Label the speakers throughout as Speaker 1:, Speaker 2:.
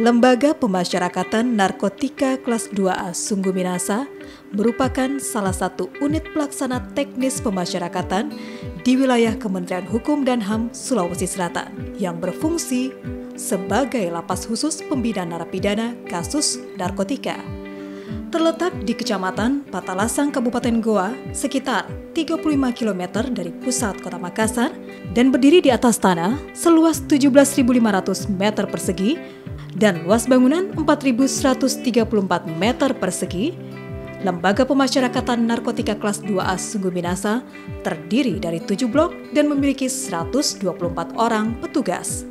Speaker 1: Lembaga Pemasyarakatan Narkotika Kelas 2A Sungguh Minasa merupakan salah satu unit pelaksana teknis pemasyarakatan di wilayah Kementerian Hukum dan HAM Sulawesi Selatan yang berfungsi sebagai lapas khusus pembinaan narapidana kasus narkotika. Terletak di Kecamatan Patalasang, Kabupaten Goa, sekitar 35 km dari pusat kota Makassar dan berdiri di atas tanah seluas 17.500 meter persegi dan luas bangunan 4.134 meter persegi. Lembaga Pemasyarakatan Narkotika Kelas 2A Sungguh Minasa terdiri dari 7 blok dan memiliki 124 orang petugas.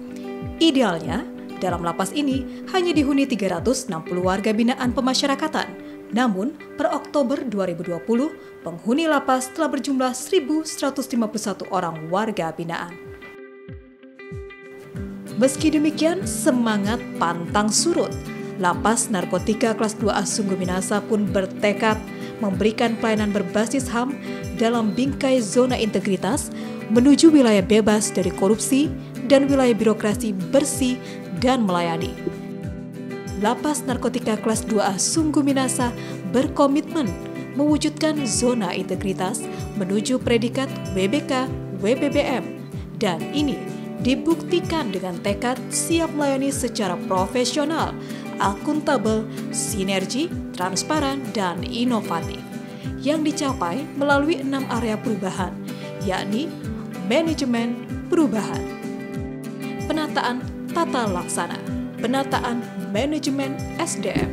Speaker 1: Idealnya, dalam lapas ini hanya dihuni 360 warga binaan pemasyarakatan. Namun, per Oktober 2020, penghuni lapas telah berjumlah 1.151 orang warga binaan. Meski demikian, semangat pantang surut. Lapas Narkotika Kelas 2A Sungguh Minasa pun bertekad memberikan pelayanan berbasis HAM dalam bingkai zona integritas menuju wilayah bebas dari korupsi dan wilayah birokrasi bersih dan melayani. Lapas Narkotika Kelas 2A Sungguh Minasa berkomitmen mewujudkan zona integritas menuju predikat WBK WBBM, dan ini dibuktikan dengan tekad siap melayani secara profesional, akuntabel, sinergi, transparan, dan inovatif yang dicapai melalui 6 area perubahan, yakni manajemen perubahan, penataan tata laksana, penataan manajemen SDM,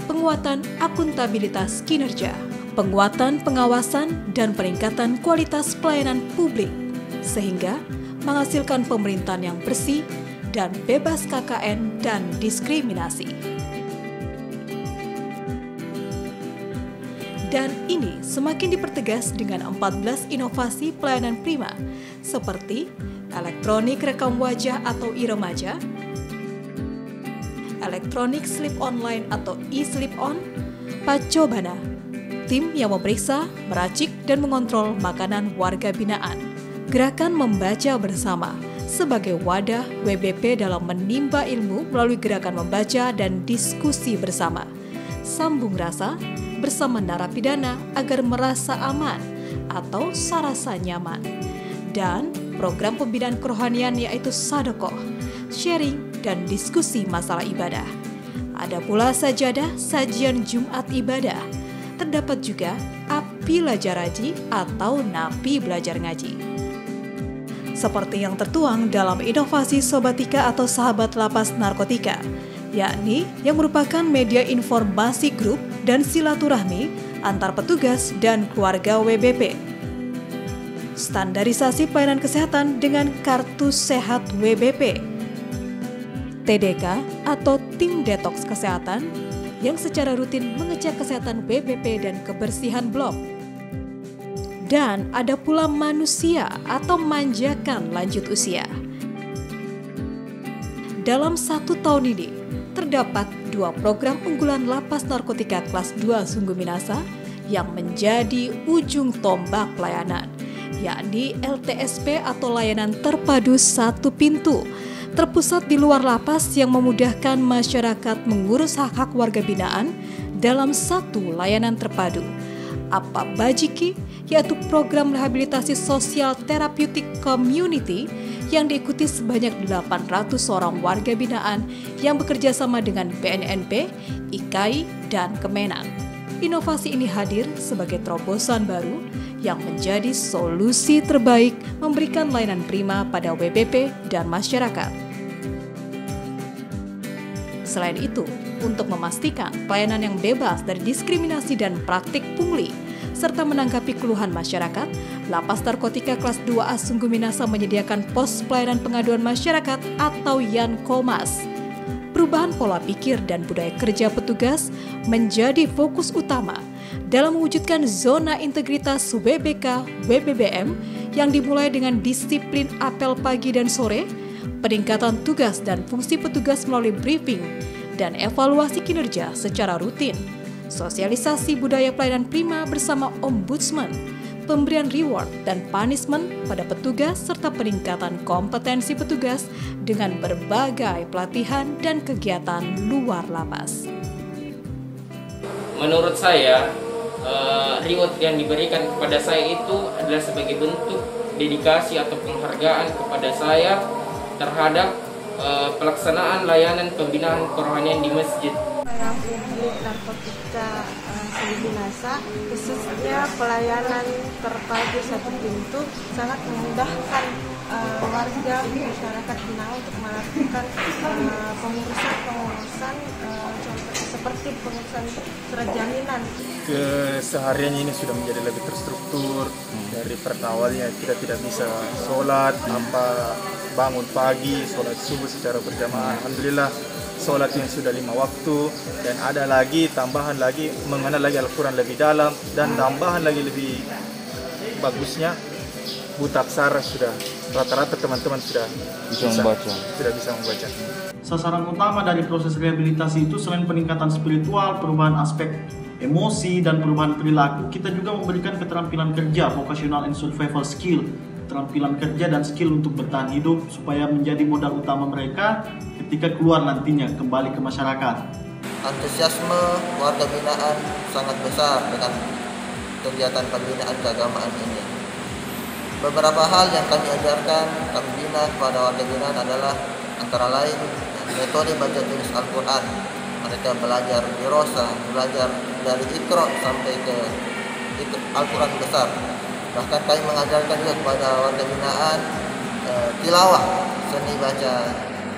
Speaker 1: penguatan akuntabilitas kinerja, penguatan pengawasan, dan peningkatan kualitas pelayanan publik, sehingga menghasilkan pemerintahan yang bersih dan bebas KKN dan diskriminasi. Dan ini semakin dipertegas dengan 14 inovasi pelayanan prima, seperti elektronik rekam wajah atau e-remaja, elektronik slip online atau e-slip on, Pacobana, tim yang memeriksa, meracik, dan mengontrol makanan warga binaan, gerakan membaca bersama sebagai wadah WBP dalam menimba ilmu melalui gerakan membaca dan diskusi bersama, sambung rasa bersama narapidana agar merasa aman atau sarasa nyaman, dan program pembinaan kerohanian yaitu Sadokoh, sharing, dan diskusi masalah ibadah. Ada pula sajadah, sajian Jumat ibadah. Terdapat juga api belajar ngaji atau napi belajar ngaji. Seperti yang tertuang dalam inovasi Sobatika atau Sahabat Lapas Narkotika, yakni yang merupakan media informasi grup dan silaturahmi antar petugas dan keluarga WBP. Standarisasi pelayanan kesehatan dengan Kartu Sehat WBP, TDK atau Tim Detoks Kesehatan yang secara rutin mengecek kesehatan WBP dan kebersihan blok. Dan ada pula manusia atau manjakan lanjut usia. Dalam 1 tahun ini, terdapat 2 program unggulan Lapas Narkotika Kelas 2 Sungguh Minasa yang menjadi ujung tombak pelayanan, yakni LTSP atau Layanan Terpadu Satu Pintu, terpusat di luar lapas yang memudahkan masyarakat mengurus hak-hak warga binaan dalam satu layanan terpadu. Apa Bajiki, yaitu program rehabilitasi sosial terapeutik community yang diikuti sebanyak 800 orang warga binaan yang bekerja sama dengan BNNP, IKAI, dan Kemenak. Inovasi ini hadir sebagai terobosan baru yang menjadi solusi terbaik memberikan layanan prima pada WBP dan masyarakat. Selain itu, untuk memastikan pelayanan yang bebas dari diskriminasi dan praktik pungli, serta menanggapi keluhan masyarakat, Lapas Narkotika Kelas 2A Sungguh Minasa menyediakan pos pelayanan pengaduan masyarakat atau Yankomas. Perubahan pola pikir dan budaya kerja petugas menjadi fokus utama dalam mewujudkan zona integritas WBK WBBM yang dimulai dengan disiplin apel pagi dan sore, peningkatan tugas dan fungsi petugas melalui briefing dan evaluasi kinerja secara rutin, sosialisasi budaya pelayanan prima bersama Ombudsman, pemberian reward dan punishment pada petugas serta peningkatan kompetensi petugas dengan berbagai pelatihan dan kegiatan luar lapas.
Speaker 2: Menurut saya, reward yang diberikan kepada saya itu adalah sebagai bentuk dedikasi atau penghargaan kepada saya terhadap pelaksanaan layanan pembinaan kerohanian di masjid.
Speaker 3: Unit narkotika Sungguh Minasa, khususnya pelayanan terpadu satu pintu, sangat memudahkan warga masyarakat Binawa untuk melakukan pengurusan seperti pengurusan surat jaminan.
Speaker 4: Kesehariannya ini sudah menjadi lebih terstruktur. Dari awalnya kita tidak bisa sholat, bangun pagi, sholat subuh secara berjamaah. Alhamdulillah sholat yang sudah 5 waktu, dan ada lagi tambahan lagi mengenal lagi Al-Quran lebih dalam, dan tambahan lagi lebih bagusnya buta aksara sudah rata-rata teman-teman sudah bisa membaca.
Speaker 5: Sasaran utama dari proses rehabilitasi itu selain peningkatan spiritual, perubahan aspek emosi dan perubahan perilaku, kita juga memberikan keterampilan kerja, vocational and survival skill, keterampilan kerja dan skill untuk bertahan hidup supaya menjadi modal utama mereka ketika keluar nantinya kembali ke masyarakat.
Speaker 6: Antusiasme warga binaan sangat besar dengan kegiatan pembinaan keagamaan ini. Beberapa hal yang kami ajarkan, kami bina kepada warga binaan adalah antara lain metode baca tulis Al-Quran. Mereka belajar dirosa, belajar dari Iqra sampai ke Al-Quran besar. Bahkan kami mengajarkan juga kepada warga binaan tilawah, seni baca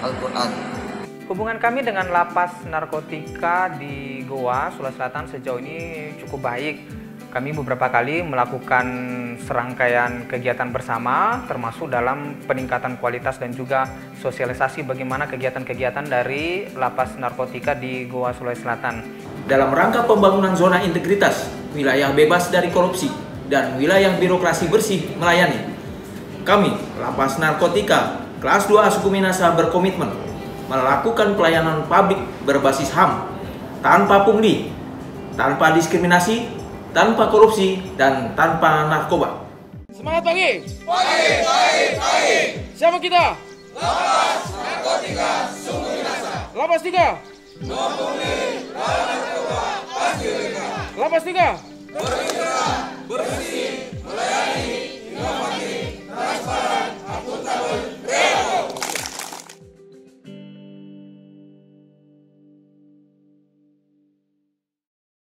Speaker 6: Al-Quran.
Speaker 7: Hubungan kami dengan lapas narkotika di Goa, Sulawesi Selatan sejauh ini cukup baik. Kami beberapa kali melakukan serangkaian kegiatan bersama, termasuk dalam peningkatan kualitas dan juga sosialisasi bagaimana kegiatan-kegiatan dari lapas narkotika di Goa, Sulawesi Selatan.
Speaker 8: Dalam rangka pembangunan zona integritas, wilayah bebas dari korupsi, dan wilayah birokrasi bersih melayani, kami, Lapas Narkotika Kelas 2A Suku Minasa berkomitmen melakukan pelayanan publik berbasis HAM, tanpa pungli, tanpa diskriminasi, tanpa korupsi, dan tanpa narkoba.
Speaker 9: Semangat pagi! Pagi, pagi, pagi! Siapa kita? Lapas Narkotika Sungguh Minasa. Lapas 3. No pungli, lawan narkoba, pasti. Lapas 3.